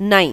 9.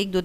1 2